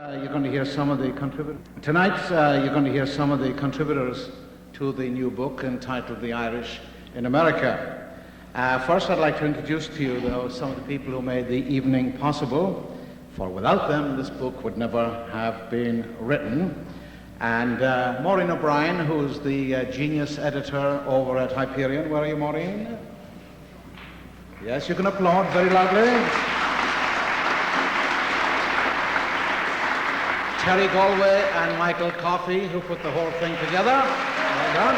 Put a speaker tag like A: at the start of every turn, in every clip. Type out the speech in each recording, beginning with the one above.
A: You're going to hear some of the contributors. Tonight, you're going to hear some of the contributors to the new book entitled The Irish in America. First, I'd like to introduce to you, though, some of the people who made the evening possible, for without them, this book would never have been written. And Maureen O'Brien, who's the genius editor over at Hyperion. Where are you, Maureen? Yes, you can applaud very loudly. Terry Galway and Michael Coffey, who put the whole thing together. Well done.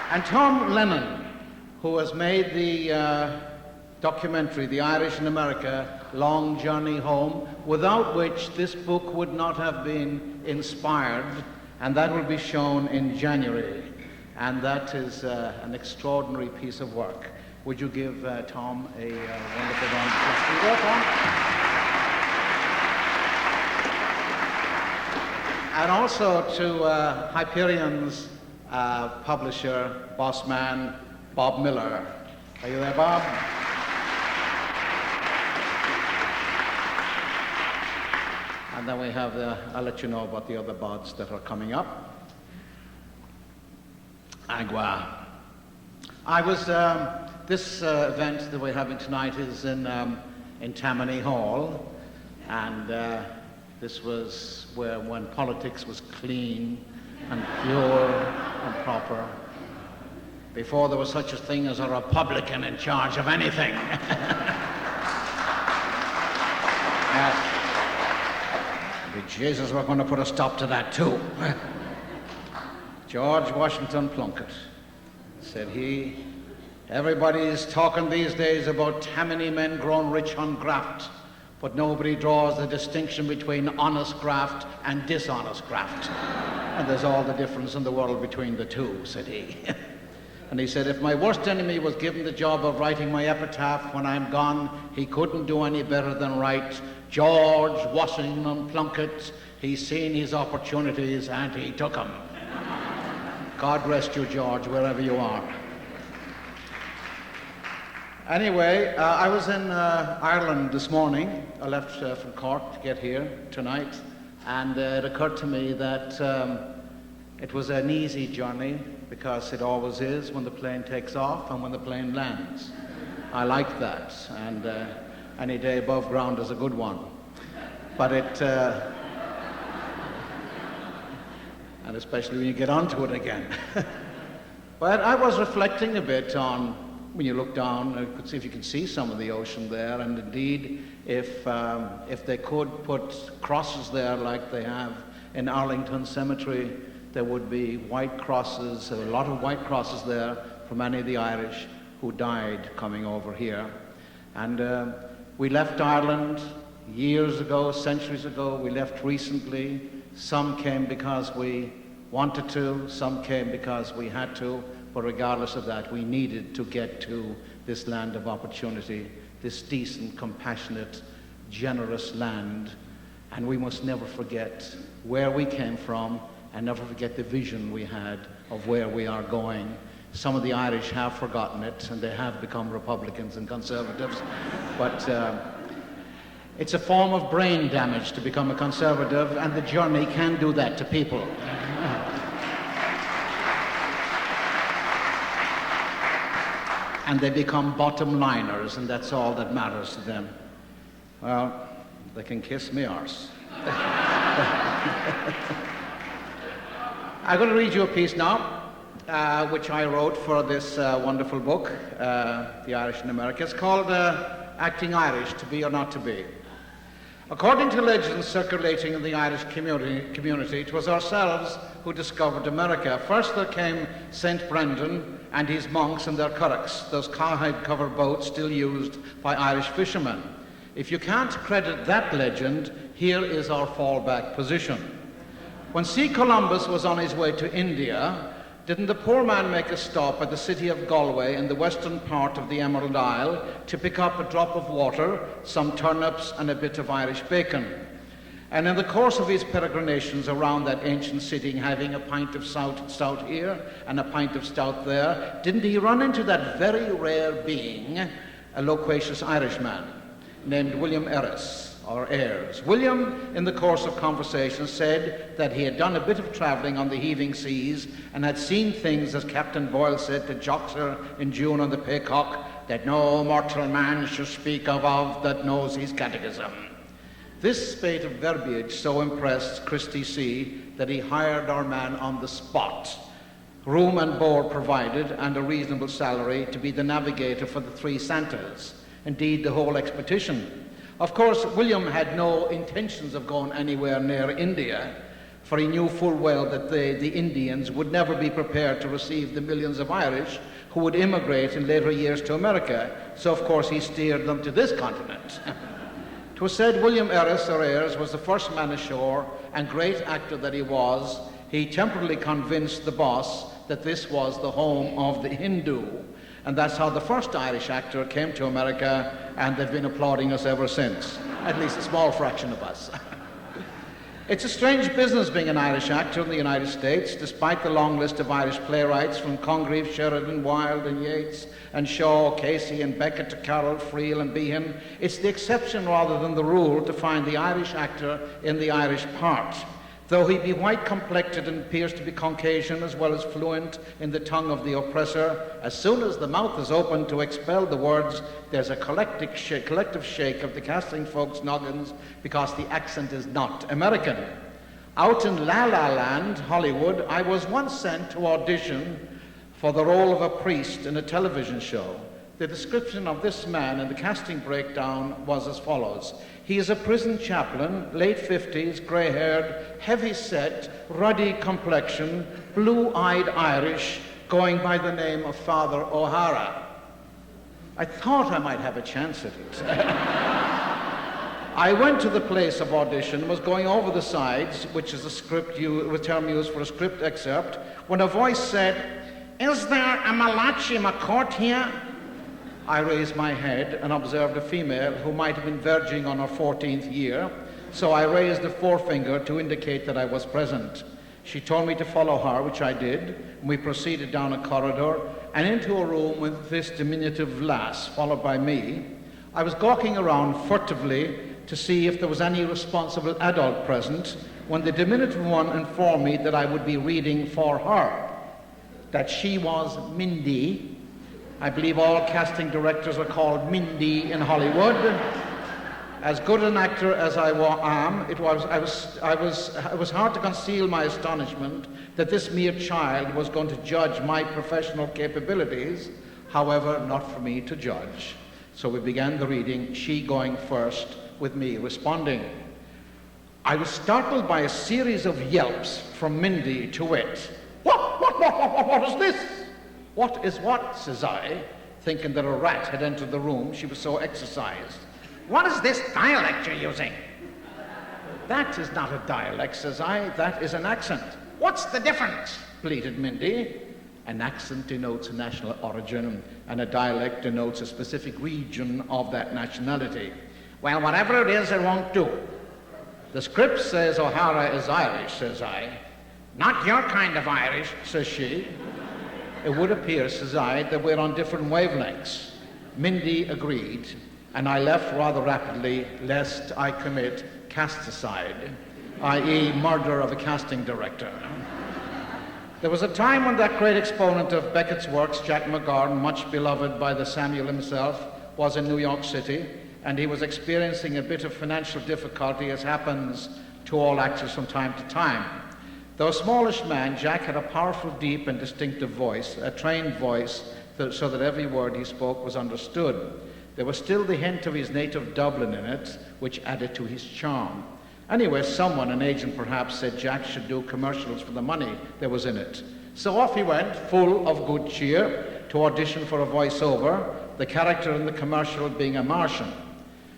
A: And Tom Lennon, who has made the documentary, The Irish in America, Long Journey Home, without which this book would not have been inspired, and that will be shown in January. And that is an extraordinary piece of work. Would you give Tom a wonderful round of applause? And also to Hyperion's publisher, boss man, Bob Miller. Are you there, Bob? And then we have I'll let you know about the other bods that are coming up. Agua. This event that we're having tonight is in Tammany Hall, and this was when politics was clean and pure and proper, before there was such a thing as a Republican in charge of anything. Jesus, we're going to put a stop to that too. George Washington Plunkett said everybody's talking these days about Tammany men grown rich on graft, but nobody draws the distinction between honest graft and dishonest graft. And there's all the difference in the world between the two, said he. And he said, if my worst enemy was given the job of writing my epitaph when I'm gone, he couldn't do any better than write, George Washington Plunkett, he's seen his opportunities and he took them. God rest you, George, wherever you are. Anyway, I was in Ireland this morning. I left from Cork to get here tonight, and it occurred to me that it was an easy journey, because it always is when the plane takes off and when the plane lands. I like that, and any day above ground is a good one. But and especially when you get onto it again. But I was reflecting a bit on, when you look down, I could see if you can see some of the ocean there, and indeed, if they could put crosses there like they have in Arlington Cemetery, there would be white crosses, a lot of white crosses there for many of the Irish who died coming over here. And we left Ireland years ago, centuries ago. We left recently. Some came because we wanted to, some came because we had to, but regardless of that, we needed to get to this land of opportunity, this decent, compassionate, generous land. And we must never forget where we came from and never forget the vision we had of where we are going. Some of the Irish have forgotten it, and they have become Republicans and Conservatives. But it's a form of brain damage to become a Conservative, and the journey can do that to people. And they become bottom liners, and that's all that matters to them. Well, they can kiss me arse. I'm going to read you a piece now, which I wrote for this wonderful book, The Irish in America. It's called Acting Irish, To Be or Not to Be. According to legends circulating in the Irish community, it was ourselves who discovered America. First there came St. Brendan and his monks and their currachs, those cowhide-covered boats still used by Irish fishermen. If you can't credit that legend, here is our fallback position. When C. Columbus was on his way to India, didn't the poor man make a stop at the city of Galway in the western part of the Emerald Isle to pick up a drop of water, some turnips and a bit of Irish bacon? And in the course of his peregrinations around that ancient city, having a pint of stout here and a pint of stout there, didn't he run into that very rare being a loquacious Irishman named William Ayres. William, in the course of conversation, said that he had done a bit of travelling on the heaving seas and had seen things, as Captain Boyle said to Joxer in June on the Paycock, that no mortal man should speak of that knows his catechism. This spate of verbiage so impressed Christy C. that he hired our man on the spot, room and board provided and a reasonable salary, to be the navigator for the three Santas, indeed the whole expedition. Of course, William had no intentions of going anywhere near India, for he knew full well that the Indians would never be prepared to receive the millions of Irish who would immigrate in later years to America, so of course he steered them to this continent. 'Twas said William Ayres was the first man ashore, and great actor that he was, he temporarily convinced the boss that this was the home of the Hindu. And that's how the first Irish actor came to America, and they've been applauding us ever since. At least a small fraction of us. It's a strange business being an Irish actor in the United States, despite the long list of Irish playwrights from Congreve, Sheridan, Wilde and Yeats and Shaw, Casey and Beckett to Carroll, Friel and Behan. It's the exception rather than the rule to find the Irish actor in the Irish part. Though he be white-complected and appears to be Caucasian as well as fluent in the tongue of the oppressor, as soon as the mouth is opened to expel the words, there's a collective shake of the casting folks' noggins because the accent is not American. Out in La La Land, Hollywood, I was once sent to audition for the role of a priest in a television show. The description of this man in the casting breakdown was as follows. He is a prison chaplain, late 50s, grey-haired, heavy-set, ruddy complexion, blue-eyed Irish, going by the name of Father O'Hara. I thought I might have a chance at it. I went to the place of audition, was going over the sides, which is a term used for a script excerpt, when a voice said, "Is there a Malachy McCourt here?" I raised my head and observed a female who might have been verging on her 14th year, so I raised a forefinger to indicate that I was present. She told me to follow her, which I did, and we proceeded down a corridor and into a room with this diminutive lass, followed by me. I was gawking around furtively to see if there was any responsible adult present, when the diminutive one informed me that I would be reading for her, that she was Mindy. I believe all casting directors are called Mindy in Hollywood. As good an actor as I am, it was hard to conceal my astonishment that this mere child was going to judge my professional capabilities. However, not for me to judge. So we began the reading, she going first, with me responding. I was startled by a series of yelps from Mindy, to wit, What is this? What is what, says I, thinking that a rat had entered the room, she was so exercised. What is this dialect you're using? That is not a dialect, says I, that is an accent. What's the difference? Bleated Mindy. An accent denotes a national origin, and a dialect denotes a specific region of that nationality. Well, whatever it is, it won't do. The script says O'Hara is Irish, says I. Not your kind of Irish, says she. It would appear, says I, that we're on different wavelengths. Mindy agreed, and I left rather rapidly lest I commit casticide, i.e. murder of a casting director. There was a time when that great exponent of Beckett's works, Jack McGarn, much beloved by the Samuel himself, was in New York City, and he was experiencing a bit of financial difficulty, as happens to all actors from time to time. Though a smallish man, Jack had a powerful, deep and distinctive voice, a trained voice, so that every word he spoke was understood. There was still the hint of his native Dublin in it, which added to his charm. Anyway, someone, an agent perhaps, said Jack should do commercials for the money there was in it. So off he went, full of good cheer, to audition for a voiceover, the character in the commercial being a Martian.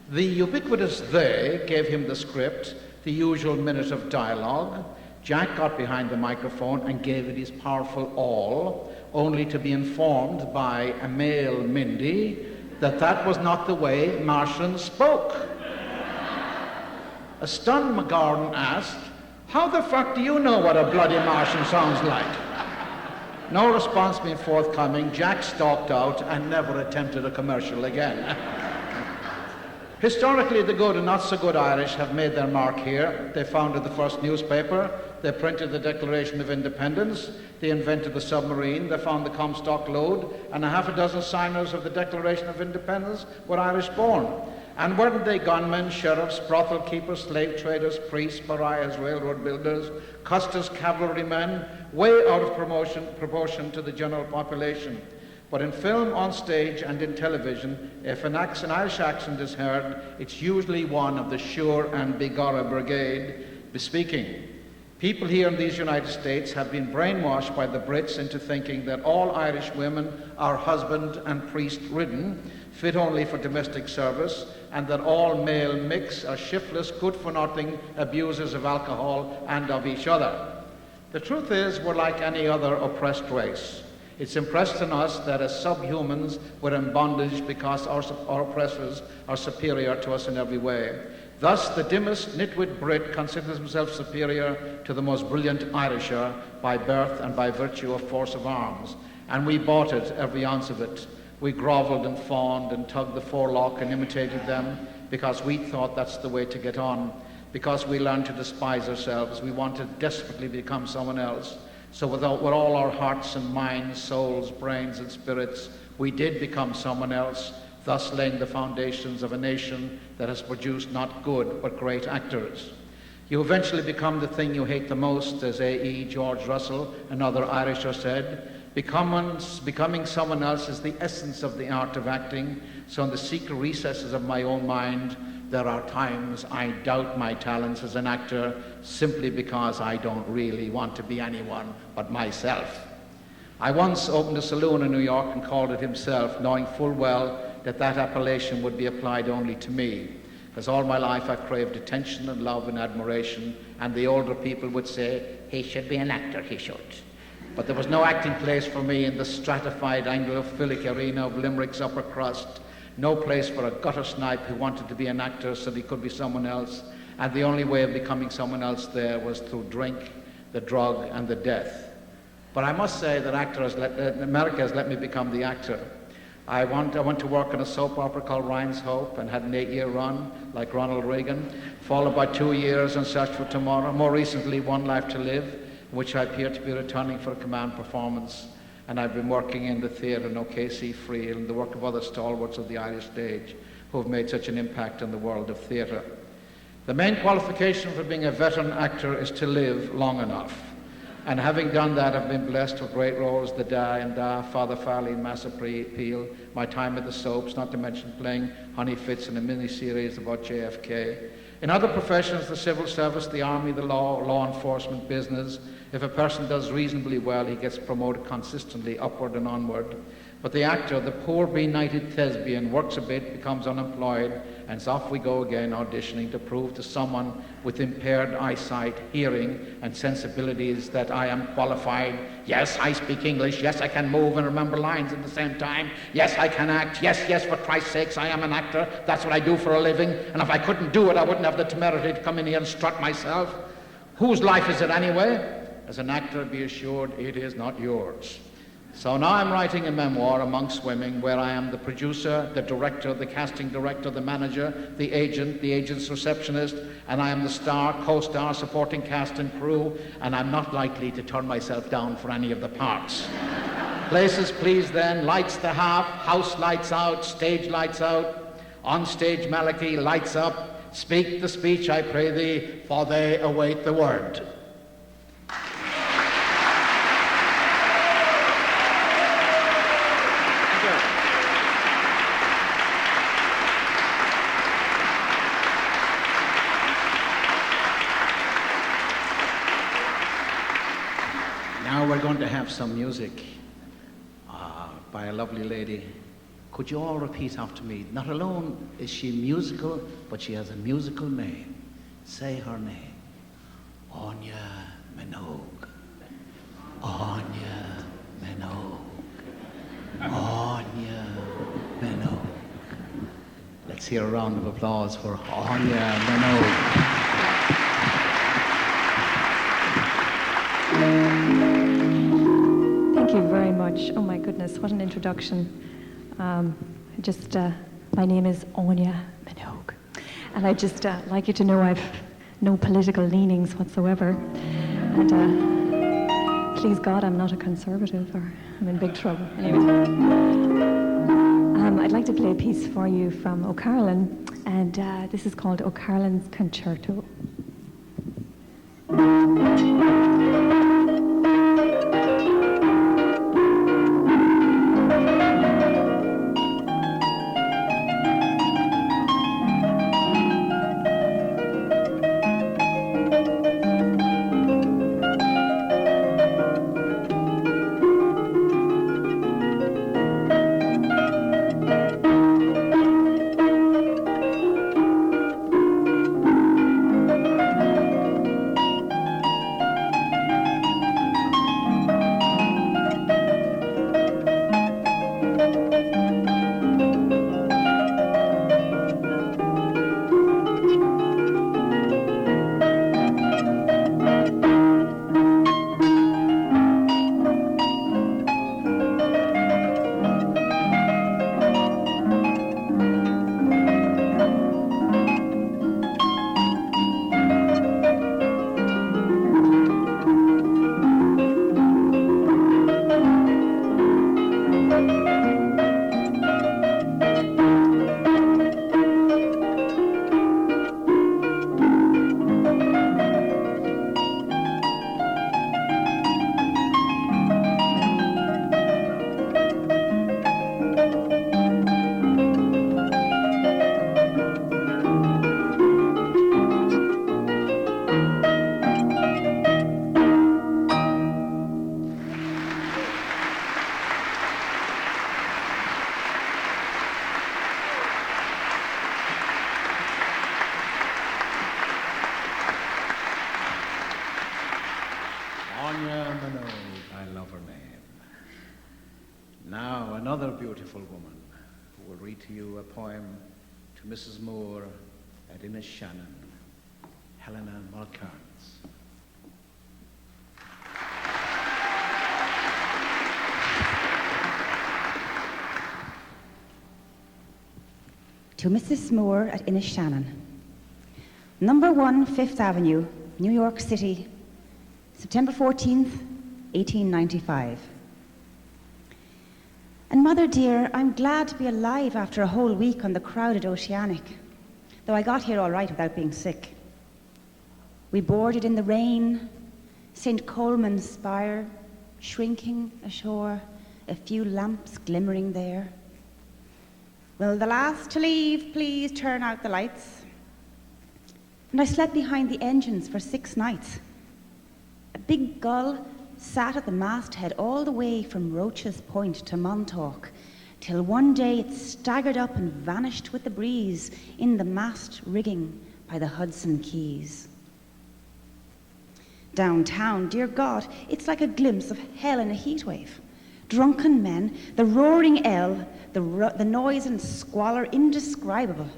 A: The ubiquitous they gave him the script, the usual minute of dialogue. Jack got behind the microphone and gave it his powerful all, only to be informed by a male Mindy that that was not the way Martians spoke. A stunned McGarn asked, "How the fuck do you know what a bloody Martian sounds like?" No response being forthcoming, Jack stalked out and never attempted a commercial again. Historically, the good and not so good Irish have made their mark here. They founded the first newspaper, they printed the Declaration of Independence, they invented the submarine, they found the Comstock lode, and a half a dozen signers of the Declaration of Independence were Irish born. And weren't they gunmen, sheriffs, brothel keepers, slave traders, priests, pariahs, railroad builders, Custer's cavalrymen, way out of proportion to the general population? But in film, on stage, and in television, if an Irish accent is heard, it's usually one of the Sure and Begorra Brigade bespeaking. People here in these United States have been brainwashed by the Brits into thinking that all Irish women are husband and priest ridden, fit only for domestic service, and that all male mix are shiftless, good-for-nothing abusers of alcohol and of each other. The truth is, we're like any other oppressed race. It's impressed on us that as subhumans we're in bondage because our oppressors are superior to us in every way. Thus, the dimmest nitwit Brit considers himself superior to the most brilliant Irisher by birth and by virtue of force of arms. And we bought it, every ounce of it. We grovelled and fawned and tugged the forelock and imitated them because we thought that's the way to get on. Because we learned to despise ourselves, we wanted desperately to become someone else. So with all our hearts and minds, souls, brains and spirits, we did become someone else, thus laying the foundations of a nation that has produced not good but great actors. You eventually become the thing you hate the most, as A.E. George Russell, another Irisher, said. Becoming someone else is the essence of the art of acting. So in the secret recesses of my own mind, there are times I doubt my talents as an actor simply because I don't really want to be anyone but myself. I once opened a saloon in New York and called it Himself, knowing full well that that appellation would be applied only to me. Because all my life I've craved attention and love and admiration, and the older people would say, he should be an actor, he should. But there was no acting place for me in the stratified Anglophilic arena of Limerick's upper crust. No place for a gutter snipe who wanted to be an actor so he could be someone else, and the only way of becoming someone else there was through drink, the drug, and the death. But I must say that America has let me become the actor. I went to work on a soap opera called Ryan's Hope and had an 8-year run, like Ronald Reagan, followed by 2 years on Search for Tomorrow, more recently One Life to Live, in which I appear to be returning for a command performance. And I've been working in the theatre in O'Casey, Friel, and the work of other stalwarts of the Irish stage who have made such an impact in the world of theatre. The main qualification for being a veteran actor is to live long enough. And having done that, I've been blessed with great roles, The Da and Da, Father Farley and Mass Appeal, my time at the soaps, not to mention playing Honey Fitz in a mini-series about JFK. In other professions, the civil service, the army, the law enforcement, business, if a person does reasonably well, he gets promoted consistently upward and onward. But the actor, the poor benighted thespian, works a bit, becomes unemployed, and so off we go again auditioning to prove to someone with impaired eyesight, hearing, and sensibilities that I am qualified. Yes, I speak English. Yes, I can move and remember lines at the same time. Yes, I can act. Yes, for Christ's sakes, I am an actor. That's what I do for a living. And if I couldn't do it, I wouldn't have the temerity to come in here and strut myself. Whose life is it anyway? As an actor, be assured, it is not yours. So now I'm writing a memoir, Among Swimming, where I am the producer, the director, the casting director, the manager, the agent's receptionist, and I am the star, co-star, supporting cast and crew, and I'm not likely to turn myself down for any of the parts. Places, please then, lights the half, house lights out, stage lights out, on stage Malachy, lights up, speak the speech, I pray thee, for they await the word. Now we're going to have some music by a lovely lady. Could you all repeat after me? Not alone is she musical, but she has a musical name. Say her name. Anya Minogue. Anya Minogue. Anya Minogue. Let's hear a round of applause for Anya Minogue.
B: Thank Thank you very much. Oh my goodness, what an introduction. My name is Anya Minogue, and I just like you to know I've no political leanings whatsoever. And please God, I'm not a conservative, or I'm in big trouble. Anyway, I'd like to play a piece for you from O'Carolan, and this is called O'Carolan's Concerto.
A: Another beautiful woman who will read to you a poem to Mrs. Moore at Inishannon, Helena Mulkerns.
C: To Mrs. Moore at Inishannon. Number 1 Fifth Avenue, New York City, September 14th, 1895. And Mother dear, I'm glad to be alive after a whole week on the crowded Oceanic, though I got here all right without being sick. We boarded in the rain, St. Coleman's spire, shrinking ashore, a few lamps glimmering there. Will the last to leave please turn out the lights? And I slept behind the engines for 6 nights. A big gull sat at the masthead all the way from Roach's Point to Montauk, till one day it staggered up and vanished with the breeze in the mast rigging by the Hudson Keys. Downtown, dear God, it's like a glimpse of hell in a heatwave. Drunken men, the roaring L, the noise and squalor indescribable.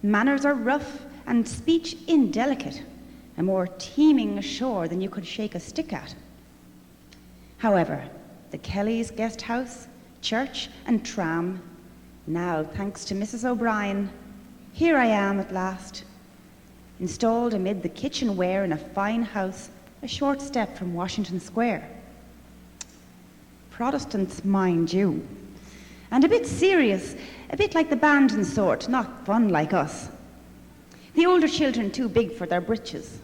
C: Manners are rough and speech indelicate, and more teeming ashore than you could shake a stick at. However, the Kellys' guest house, church, and tram, now, thanks to Mrs. O'Brien, here I am at last, installed amid the kitchenware in a fine house a short step from Washington Square. Protestants, mind you, and a bit serious, a bit like the Bandon sort, not fun like us. The older children too big for their britches,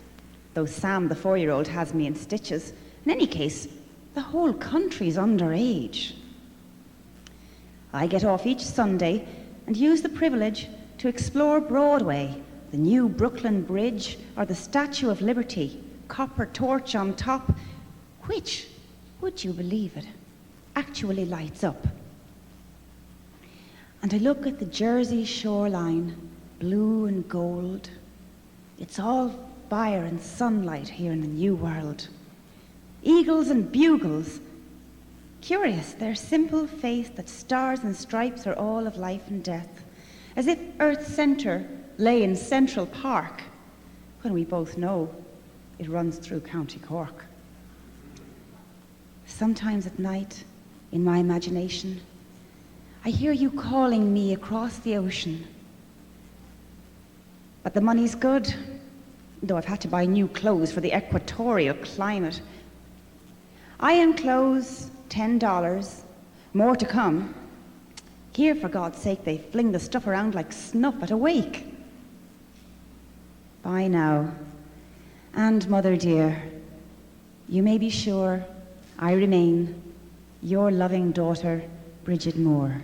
C: though Sam, the 4-year-old, has me in stitches. In any case, the whole country's underage. I get off each Sunday and use the privilege to explore Broadway, the new Brooklyn Bridge, or the Statue of Liberty, copper torch on top, which, would you believe it, actually lights up. And I look at the Jersey shoreline, blue and gold. It's all fire and sunlight here in the New World. Eagles and bugles. Curious, their simple faith that stars and stripes are all of life and death, as if Earth's centre lay in Central Park, when we both know it runs through County Cork. sometimes at night, in my imagination, I hear you calling me across the ocean. But the money's good, though I've had to buy new clothes for the equatorial climate. I enclose $10, more to come. Here, for God's sake, they fling the stuff around like snuff at a wake. Bye now. And, Mother dear, you may be sure I remain your loving daughter, Bridget Moore.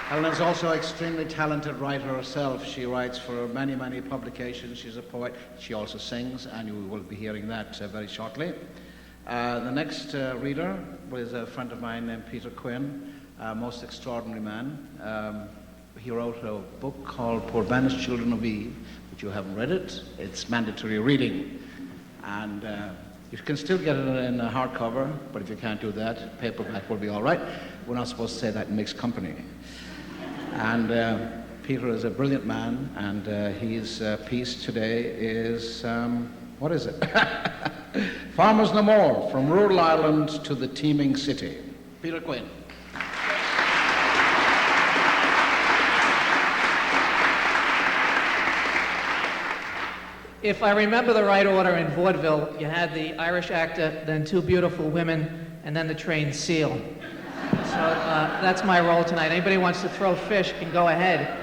A: Helena's also an extremely talented writer herself. She writes for many, many publications. She's a poet. She also sings, and you will be hearing that very shortly. The next reader was a friend of mine named Peter Quinn, a most extraordinary man. He wrote a book called Poor Banished Children of Eve, but you haven't read it. It's mandatory reading. And you can still get it in a hardcover, but if you can't do that, paperback will be all right. We're not supposed to say that in mixed company. And Peter is a brilliant man, and his piece today is, what is it? Farmers No More, From Rural Ireland to the Teeming City. Peter Quinn.
D: If I remember the right order in vaudeville, you had the Irish actor, then two beautiful women, and then the trained seal. So that's my role tonight. Anybody wants to throw fish can go ahead.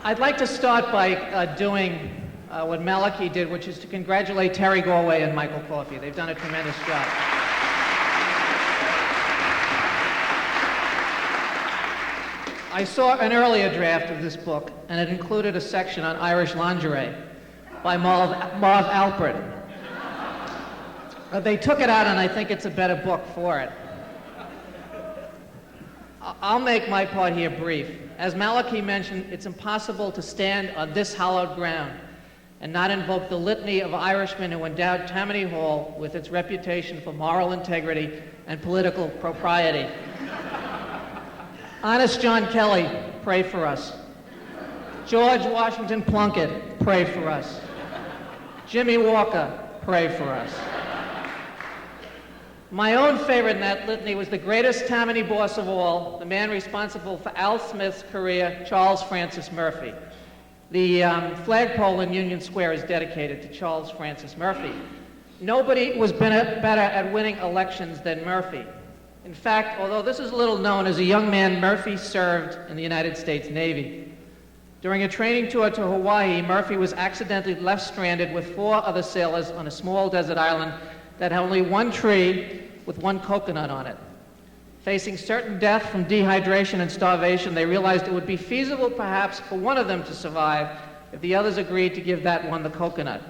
D: I'd like to start by doing what Malachy did, which is to congratulate Terry Galway and Michael Coffey. They've done a tremendous job. I saw an earlier draft of this book, and it included a section on Irish lingerie by Marv Alpert. They took it out, and I think it's a better book for it. I'll make my part here brief. As Malachy mentioned, it's impossible to stand on this hallowed ground and not invoke the litany of Irishmen who endowed Tammany Hall with its reputation for moral integrity and political propriety. Honest John Kelly, pray for us. George Washington Plunkett, pray for us. Jimmy Walker, pray for us. My own favorite in that litany was the greatest Tammany boss of all, the man responsible for Al Smith's career, Charles Francis Murphy. The flagpole in Union Square is dedicated to Charles Francis Murphy. Nobody was better at winning elections than Murphy. In fact, although this is little known, as a young man, Murphy served in the United States Navy. During a training tour to Hawaii, Murphy was accidentally left stranded with 4 other sailors on a small desert island that had only one tree with one coconut on it. Facing certain death from dehydration and starvation, they realized it would be feasible perhaps for one of them to survive if the others agreed to give that one the coconut.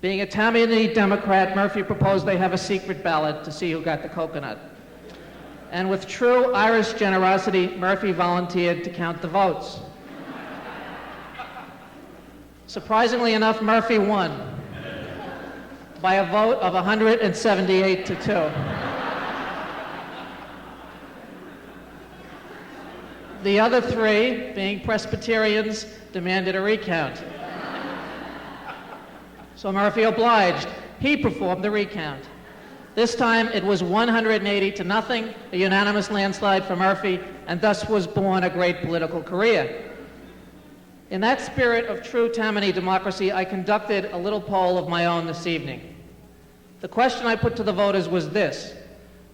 D: Being a Tammany Democrat, Murphy proposed they have a secret ballot to see who got the coconut. And with true Irish generosity, Murphy volunteered to count the votes. Surprisingly enough, Murphy won by a vote of 178 to 2. The other 3, being Presbyterians, demanded a recount. So Murphy obliged. He performed the recount. This time it was 180 to nothing, a unanimous landslide for Murphy, and thus was born a great political career. In that spirit of true Tammany democracy, I conducted a little poll of my own this evening. The question I put to the voters was this: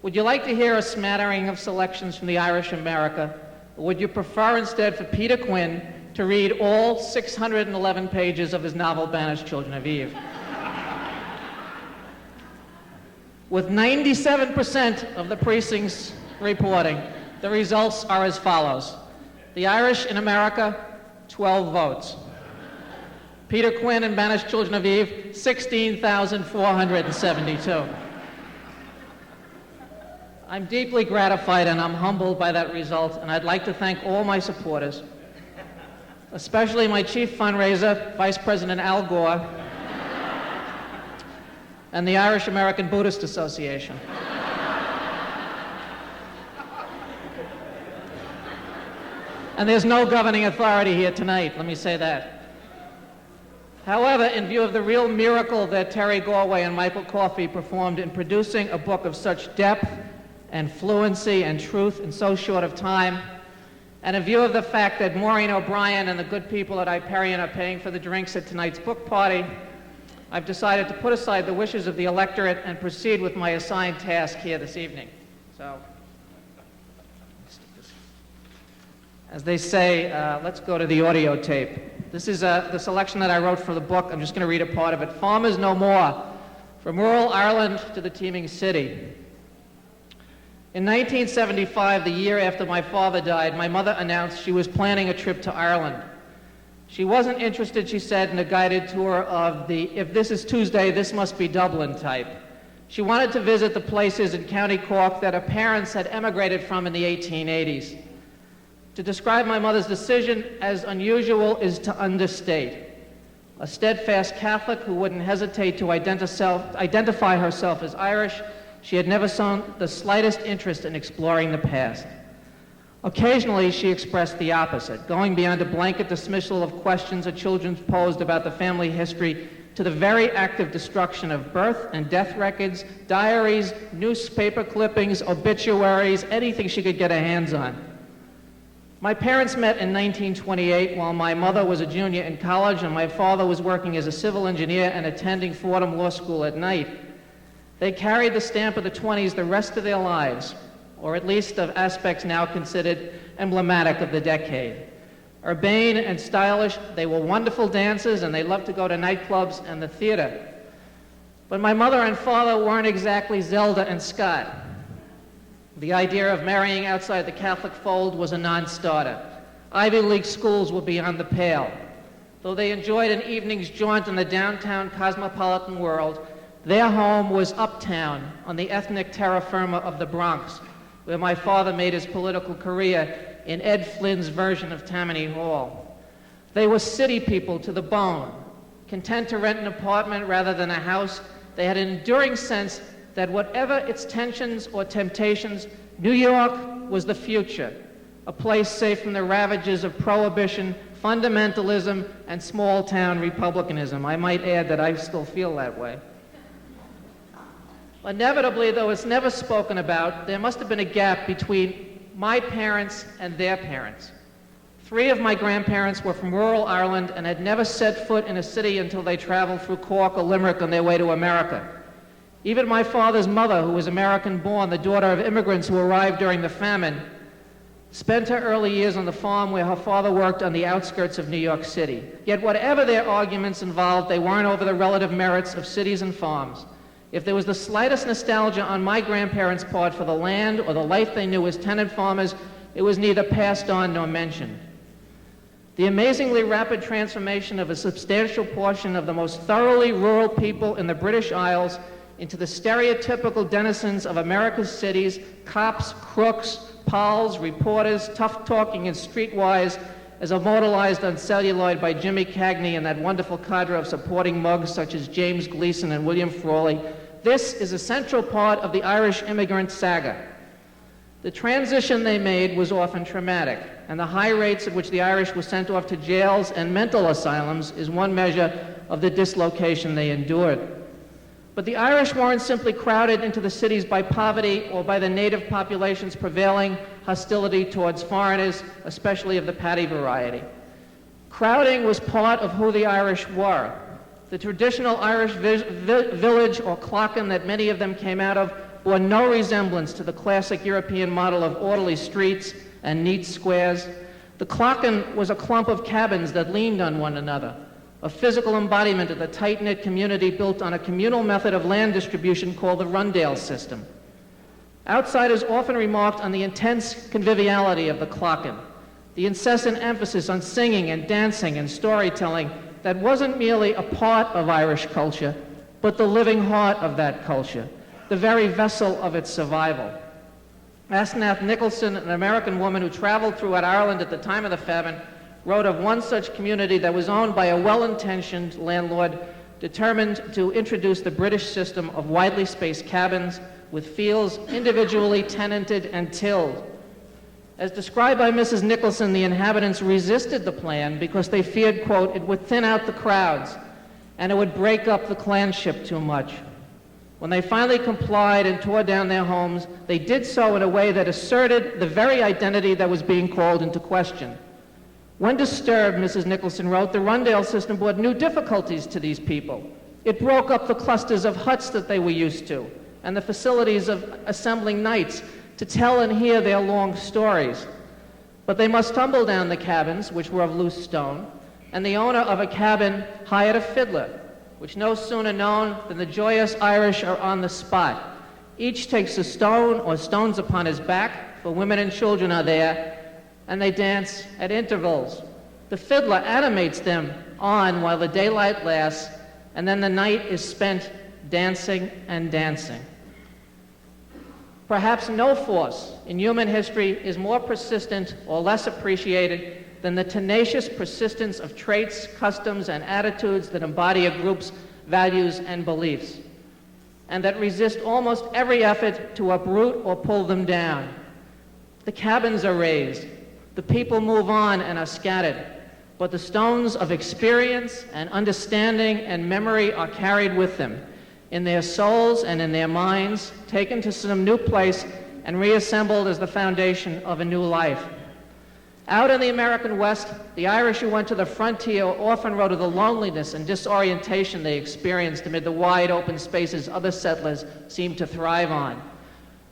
D: would you like to hear a smattering of selections from the Irish America, or would you prefer instead for Peter Quinn to read all 611 pages of his novel Banished Children of Eve? With 97% of the precincts reporting, the results are as follows. The Irish in America, 12 votes. Peter Quinn and Banished Children of Eve, 16,472. I'm deeply gratified and I'm humbled by that result, and I'd like to thank all my supporters, especially my chief fundraiser, Vice President Al Gore, and the Irish American Buddhist Association. And there's no governing authority here tonight, let me say that. However, in view of the real miracle that Terry Galway and Michael Coffey performed in producing a book of such depth and fluency and truth in so short of time, and in view of the fact that Maureen O'Brien and the good people at Hyperion are paying for the drinks at tonight's book party, I've decided to put aside the wishes of the electorate and proceed with my assigned task here this evening. So, as they say, let's go to the audio tape. This is the selection that I wrote for the book. I'm just going to read a part of it. Farmers No More, from rural Ireland to the teeming city. In 1975, the year after my father died, my mother announced she was planning a trip to Ireland. She wasn't interested, she said, in a guided tour of the "if this is Tuesday, this must be Dublin" type. She wanted to visit the places in County Cork that her parents had emigrated from in the 1880s. To describe my mother's decision as unusual is to understate. A steadfast Catholic who wouldn't hesitate to identify herself as Irish, she had never shown the slightest interest in exploring the past. Occasionally, she expressed the opposite, going beyond a blanket dismissal of questions her children posed about the family history to the very active destruction of birth and death records, diaries, newspaper clippings, obituaries, anything she could get her hands on. My parents met in 1928 while my mother was a junior in college and my father was working as a civil engineer and attending Fordham Law School at night. They carried the stamp of the 20s the rest of their lives, or at least of aspects now considered emblematic of the decade. Urbane and stylish, they were wonderful dancers and they loved to go to nightclubs and the theater. But my mother and father weren't exactly Zelda and Scott. The idea of marrying outside the Catholic fold was a non-starter. Ivy League schools were beyond the pale. Though they enjoyed an evening's jaunt in the downtown cosmopolitan world, their home was uptown on the ethnic terra firma of the Bronx, where my father made his political career in Ed Flynn's version of Tammany Hall. They were city people to the bone, content to rent an apartment rather than a house. They had an enduring sense that whatever its tensions or temptations, New York was the future, a place safe from the ravages of prohibition, fundamentalism, and small-town republicanism. I might add that I still feel that way. Inevitably, though it's never spoken about, there must have been a gap between my parents and their parents. 3 of my grandparents were from rural Ireland and had never set foot in a city until they traveled through Cork or Limerick on their way to America. Even my father's mother, who was American-born, the daughter of immigrants who arrived during the famine, spent her early years on the farm where her father worked on the outskirts of New York City. Yet whatever their arguments involved, they weren't over the relative merits of cities and farms. If there was the slightest nostalgia on my grandparents' part for the land or the life they knew as tenant farmers, it was neither passed on nor mentioned. The amazingly rapid transformation of a substantial portion of the most thoroughly rural people in the British Isles into the stereotypical denizens of America's cities, cops, crooks, pals, reporters, tough-talking and streetwise, as immortalized on celluloid by Jimmy Cagney and that wonderful cadre of supporting mugs such as James Gleason and William Frawley. This is a central part of the Irish immigrant saga. The transition they made was often traumatic, and the high rates at which the Irish were sent off to jails and mental asylums is one measure of the dislocation they endured. But the Irish weren't simply crowded into the cities by poverty or by the native population's prevailing hostility towards foreigners, especially of the paddy variety. Crowding was part of who the Irish were. The traditional Irish village or clachan that many of them came out of bore no resemblance to the classic European model of orderly streets and neat squares. The clachan was a clump of cabins that leaned on one another, a physical embodiment of the tight-knit community built on a communal method of land distribution called the Rundale system. Outsiders often remarked on the intense conviviality of the clachan, the incessant emphasis on singing and dancing and storytelling that wasn't merely a part of Irish culture, but the living heart of that culture, the very vessel of its survival. Asnath Nicholson, an American woman who traveled throughout Ireland at the time of the famine, wrote of one such community that was owned by a well-intentioned landlord determined to introduce the British system of widely spaced cabins with fields individually tenanted and tilled. As described by Mrs. Nicholson, the inhabitants resisted the plan because they feared, quote, it would thin out the crowds and it would break up the clanship too much. When they finally complied and tore down their homes, they did so in a way that asserted the very identity that was being called into question. When disturbed, Mrs. Nicholson wrote, the Rundale system brought new difficulties to these people. It broke up the clusters of huts that they were used to and the facilities of assembling knights to tell and hear their long stories. But they must tumble down the cabins, which were of loose stone, and the owner of a cabin hired a fiddler, which no sooner known than the joyous Irish are on the spot. Each takes a stone or stones upon his back, for women and children are there, and they dance at intervals. The fiddler animates them on while the daylight lasts, and then the night is spent dancing and dancing. Perhaps no force in human history is more persistent or less appreciated than the tenacious persistence of traits, customs, and attitudes that embody a group's values and beliefs, and that resist almost every effort to uproot or pull them down. The cabins are razed, the people move on and are scattered, but the stones of experience and understanding and memory are carried with them, in their souls and in their minds, taken to some new place and reassembled as the foundation of a new life. Out in the American West, the Irish who went to the frontier often wrote of the loneliness and disorientation they experienced amid the wide open spaces other settlers seemed to thrive on.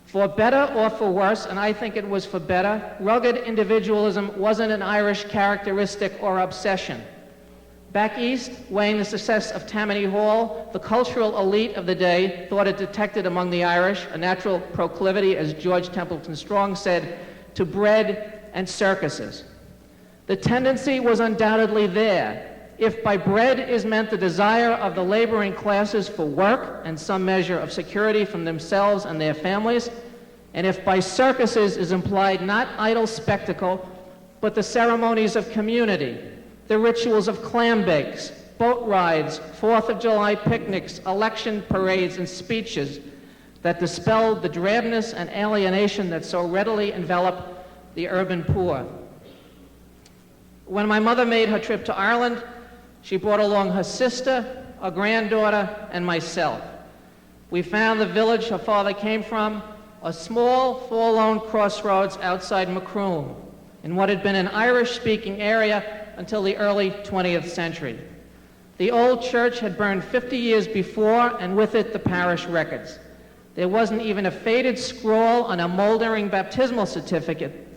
D: For better or for worse, and I think it was for better, rugged individualism wasn't an Irish characteristic or obsession. Back east, weighing the success of Tammany Hall, the cultural elite of the day thought it detected among the Irish a natural proclivity, as George Templeton Strong said, to bread and circuses. The tendency was undoubtedly there. If by bread is meant the desire of the laboring classes for work and some measure of security from themselves and their families, and if by circuses is implied not idle spectacle, but the ceremonies of community, the rituals of clam bakes, boat rides, 4th of July picnics, election parades, and speeches that dispelled the drabness and alienation that so readily envelop the urban poor. When my mother made her trip to Ireland, she brought along her sister, a granddaughter, and myself. We found the village her father came from, a small, forlorn crossroads outside Macroom, in what had been an Irish-speaking area until the early 20th century. The old church had burned 50 years before, and with it the parish records. There wasn't even a faded scroll on a moldering baptismal certificate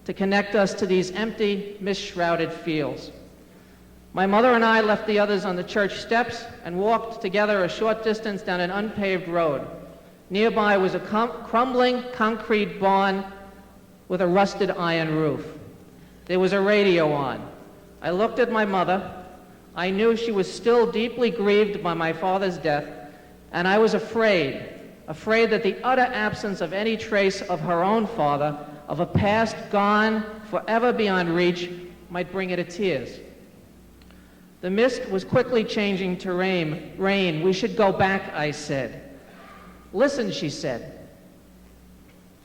D: to connect us to these empty, mist-shrouded fields. My mother and I left the others on the church steps and walked together a short distance down an unpaved road. Nearby was a crumbling concrete barn with a rusted iron roof. There was a radio on. I looked at my mother. I knew she was still deeply grieved by my father's death, and I was afraid that the utter absence of any trace of her own father, of a past gone forever beyond reach, might bring her to tears. The mist was quickly changing to rain. We should go back, I said. Listen, she said.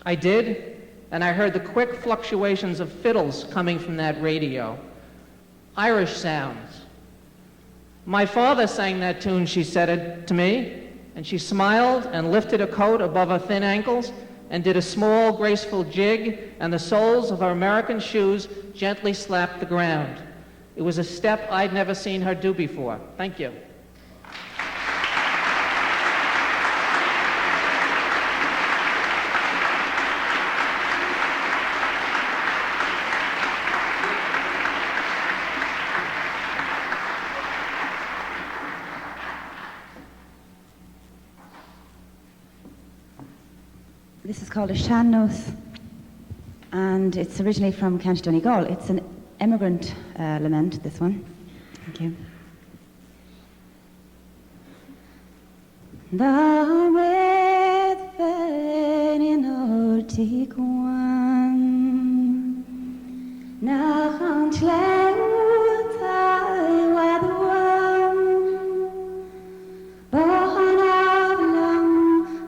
D: I did, and I heard the quick fluctuations of fiddles coming from that radio. Irish sounds. My father sang that tune, she said it to me, and she smiled and lifted a coat above her thin ankles and did a small, graceful jig, and the soles of her American shoes gently slapped the ground. It was a step I'd never seen her do before. Thank you.
C: This is called a sean-nós, and it's originally from County Donegal. It's an immigrant lament, this one. Thank you. The red fan in Ortikwan, Nachan Tleut I Wadwan, Bohan Avlam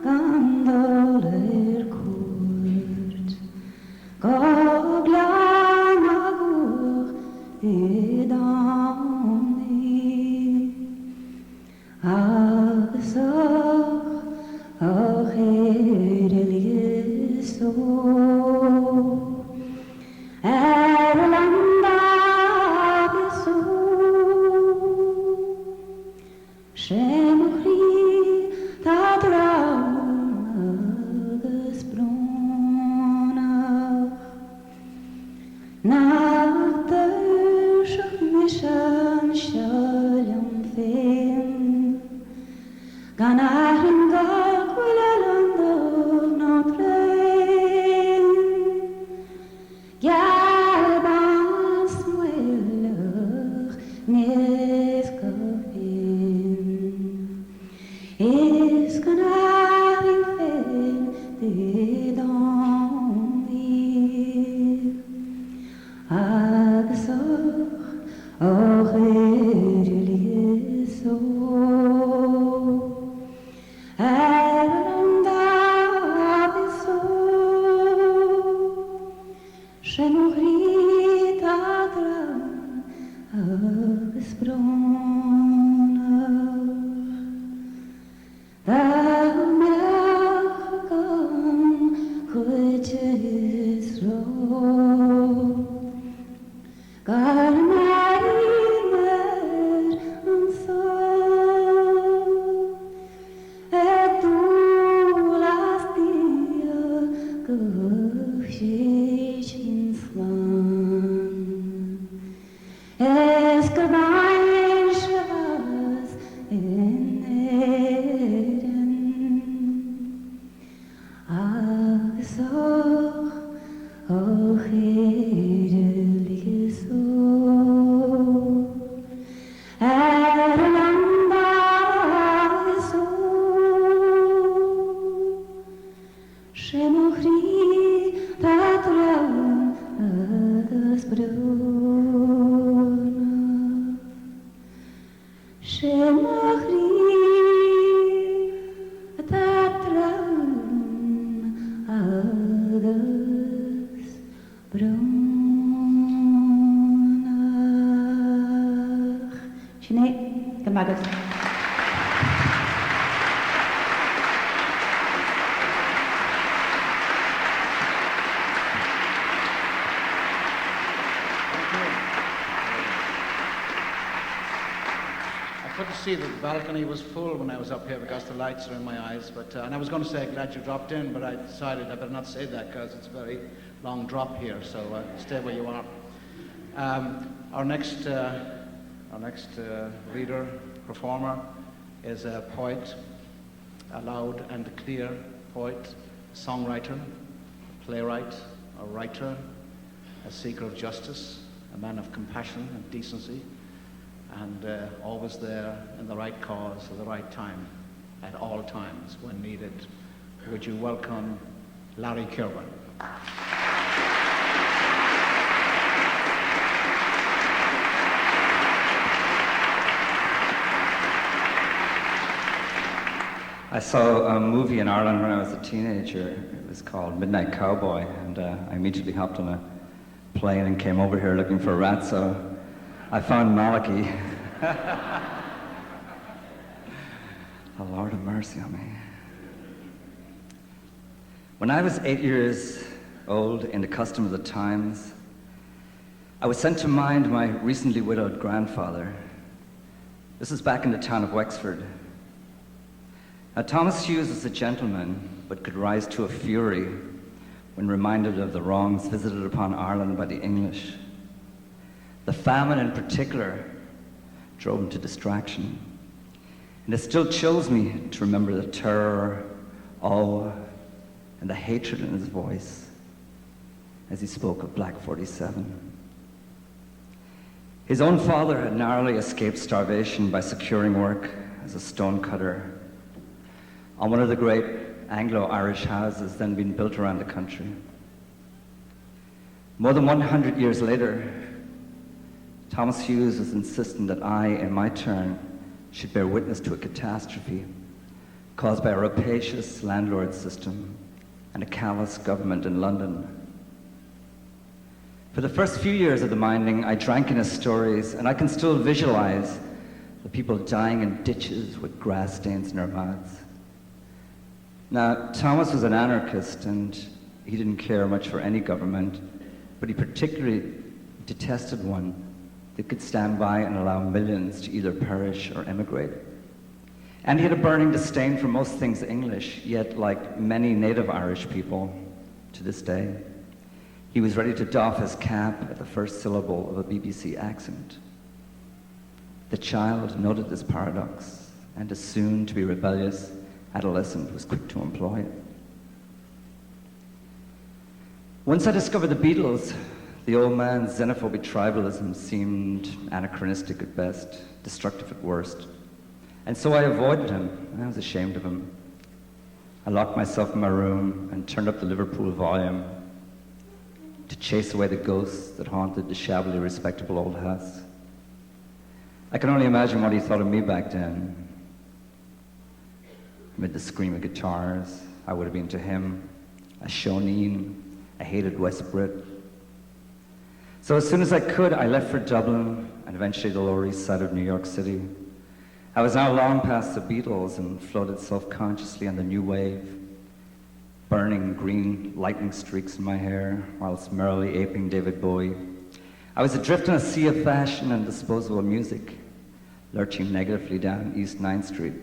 C: Gandoler Kurt,
A: See that the balcony was full when I was up here because the lights are in my eyes, but and I was going to say glad you dropped in, but I decided I better not say that because it's a very long drop here, so stay where you are. Our next reader, performer is a poet, a loud and clear poet, a songwriter, a playwright, a writer, a seeker of justice, a man of compassion and decency, and always there in the right cause at the right time, at all times when needed. Would you welcome Larry Kirwan?
E: I saw a movie in Ireland when I was a teenager. It was called Midnight Cowboy, and I immediately hopped on a plane and came over here looking for a rat, so I found Malachy. Oh, Lord have mercy on me. When I was 8 years old, in the custom of the times, I was sent to mind my recently widowed grandfather. This is back in the town of Wexford. Now, Thomas Hughes was a gentleman, but could rise to a fury when reminded of the wrongs visited upon Ireland by the English. The famine in particular drove him to distraction. And it still chills me to remember the terror, awe, and the hatred in his voice as he spoke of Black 47. His own father had narrowly escaped starvation by securing work as a stonecutter on one of the great Anglo-Irish houses then being built around the country. More than 100 years later, Thomas Hughes was insisting that I, in my turn, should bear witness to a catastrophe caused by a rapacious landlord system and a callous government in London. For the first few years of the mining, I drank in his stories, and I can still visualize the people dying in ditches with grass stains in their mouths. Now, Thomas was an anarchist, and he didn't care much for any government, but he particularly detested one that could stand by and allow millions to either perish or emigrate. And he had a burning disdain for most things English, yet like many native Irish people to this day, he was ready to doff his cap at the first syllable of a BBC accent. The child noted this paradox, and a soon-to-be rebellious adolescent was quick to employ it. Once I discovered the Beatles, the old man's xenophobic tribalism seemed anachronistic at best, destructive at worst. And so I avoided him, and I was ashamed of him. I locked myself in my room and turned up the Liverpool volume to chase away the ghosts that haunted the shabbily respectable old house. I can only imagine what he thought of me back then. Amid the scream of guitars, I would have been to him a Shoneen, a hated West Brit. So as soon as I could, I left for Dublin and eventually the Lower East Side of New York City. I was now long past the Beatles and floated self-consciously on the new wave, burning green lightning streaks in my hair whilst merrily aping David Bowie. I was adrift in a sea of fashion and disposable music, lurching negatively down East 9th Street.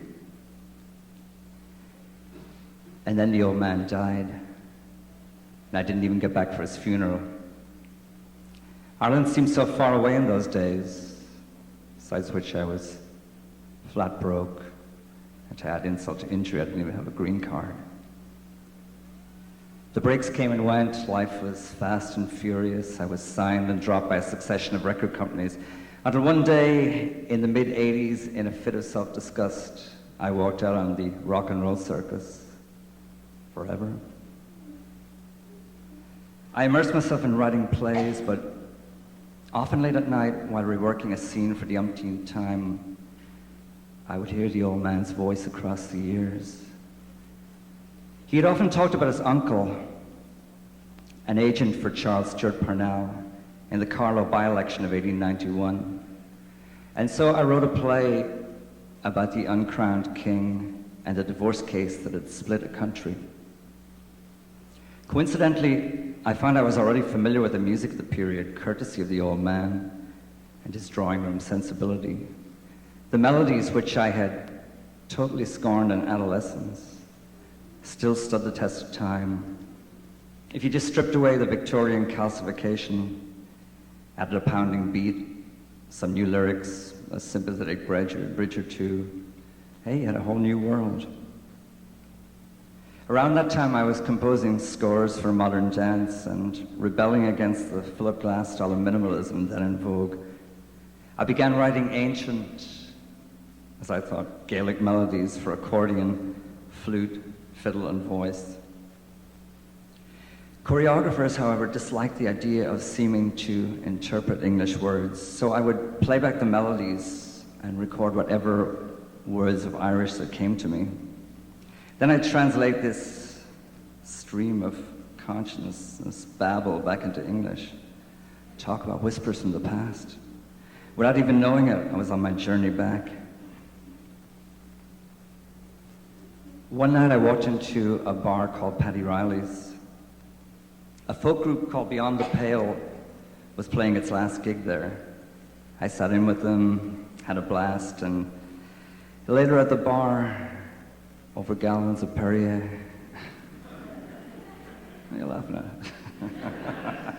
E: And then the old man died, and I didn't even get back for his funeral. Ireland seemed so far away in those days, besides which I was flat broke, and to add insult to injury, I didn't even have a green card. The breaks came and went, life was fast and furious. I was signed and dropped by a succession of record companies, until one day in the mid-'80s, in a fit of self-disgust, I walked out on the rock and roll circus forever. I immersed myself in writing plays, but often late at night, while reworking a scene for the umpteenth time, I would hear the old man's voice across the years. He had often talked about his uncle, an agent for Charles Stewart Parnell, in the Carlow by-election of 1891. And so I wrote a play about the uncrowned king and the divorce case that had split a country. Coincidentally, I found I was already familiar with the music of the period, courtesy of the old man and his drawing room sensibility. The melodies which I had totally scorned in adolescence still stood the test of time. If you just stripped away the Victorian calcification, added a pounding beat, some new lyrics, a sympathetic bridge or two, hey, you had a whole new world. Around that time, I was composing scores for modern dance and rebelling against the Philip Glass style of minimalism then in vogue. I began writing ancient, as I thought, Gaelic melodies for accordion, flute, fiddle, and voice. Choreographers, however, disliked the idea of seeming to interpret English words, so I would play back the melodies and record whatever words of Irish that came to me. Then I'd translate this stream of consciousness, babble, back into English, talk about whispers from the past. Without even knowing it, I was on my journey back. One night I walked into a bar called Paddy Riley's. A folk group called Beyond the Pale was playing its last gig there. I sat in with them, had a blast, and later at the bar, over gallons of Perrier. What are you laughing at?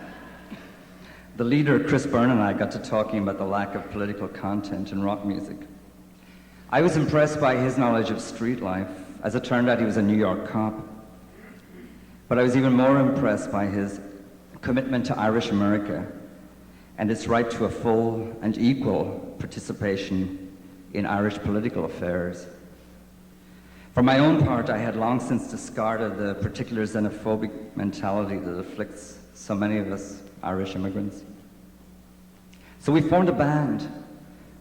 E: The leader, Chris Byrne, and I got to talking about the lack of political content in rock music. I was impressed by his knowledge of street life. As it turned out, he was a New York cop. But I was even more impressed by his commitment to Irish America and its right to a full and equal participation in Irish political affairs. For my own part, I had long since discarded the particular xenophobic mentality that afflicts so many of us Irish immigrants. So we formed a band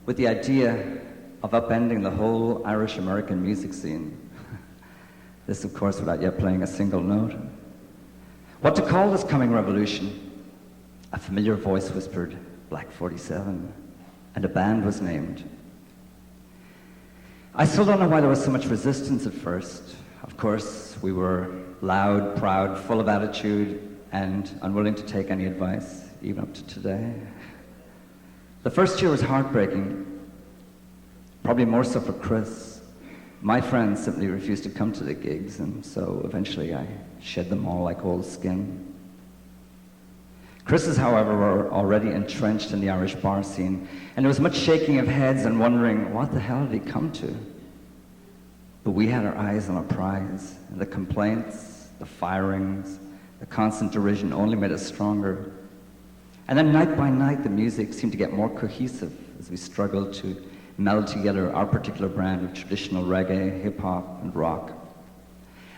E: with the idea of upending the whole Irish American music scene. This, of course, without yet playing a single note. What to call this coming revolution? A familiar voice whispered, Black 47, and a band was named. I still don't know why there was so much resistance at first. Of course, we were loud, proud, full of attitude, and unwilling to take any advice, even up to today. The first year was heartbreaking, probably more so for Chris. My friends simply refused to come to the gigs, and so eventually I shed them all like old skin. Chris's, however, were already entrenched in the Irish bar scene, and there was much shaking of heads and wondering, what the hell did he come to? But we had our eyes on a prize, and the complaints, the firings, the constant derision only made us stronger. And then night by night, the music seemed to get more cohesive as we struggled to meld together our particular brand of traditional reggae, hip-hop, and rock.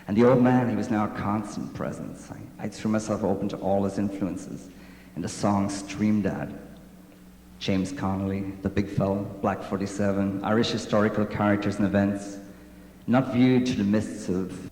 E: And the old man, he was now a constant presence. I threw myself open to all his influences, and the songs streamed at. James Connolly, The Big Fella, Black 47, Irish historical characters and events, not viewed through the mists of